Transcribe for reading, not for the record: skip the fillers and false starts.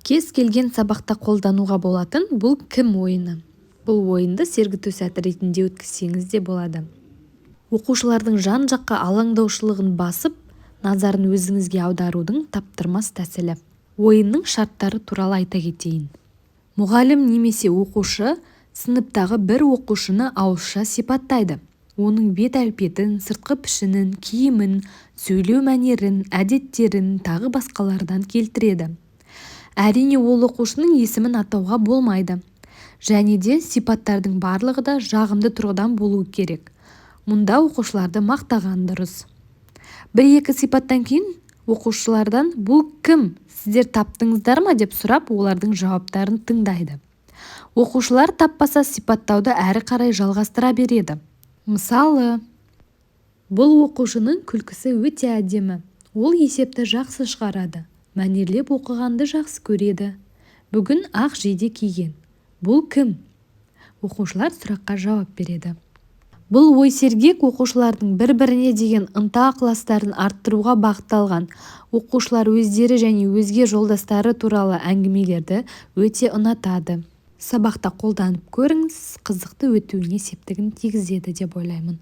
Кез келген сабақта қолдануға болатын бұл кім ойыны. Бұл ойынды сергіту сәті ретінде өткізсеңіз де болады. Оқушылардың жан-жаққа алаңдаушылығын басып, назарын өзіңізге аударудың таптырмас тәсілі. Ойынның шарттары туралы айта кетейін. Мұғалім немесе оқушы сыныптағы бір оқушыны ауызша сипаттайды. Оның бет әлпетін, сыртқы пішінін, киімін, сөйлеу мәнерін, әдеттерін тағы басқалардан келтіреді. Әрине ол оқушының есімін атауға болмайды. Және де сипаттардың барлығы да жағымды тұрғыдан болуы керек. Мұнда оқушыларды мақтаған дұрыс. Бір-екі сипаттан кейін оқушылардан бұл кім, сіздер таптыңыздар ма деп сұрап, олардың жауаптарын тыңдайды. Оқушылар таппаса сипаттауды әрі қарай жалғастыра береді. Мысалы, бұл оқушының күлкісі өте әдемі. Ол есепті жақсы шығарады. Мәнерлеп оқығанды жақсы көреді. Бүгін ақ жейде киген. Бұл кім? Оқушылар сұраққа жауап береді. Бұл ой сергек оқушылардың бір-біріне деген ынта-ықыластарын арттыруға бағытталған. Оқушылар өздері және өзге жолдастары туралы әңгімелерді өте ұнатады. Сабақта қолданып көріңіз, қызықты өтуіне септігін тигізеді деп ойлаймын.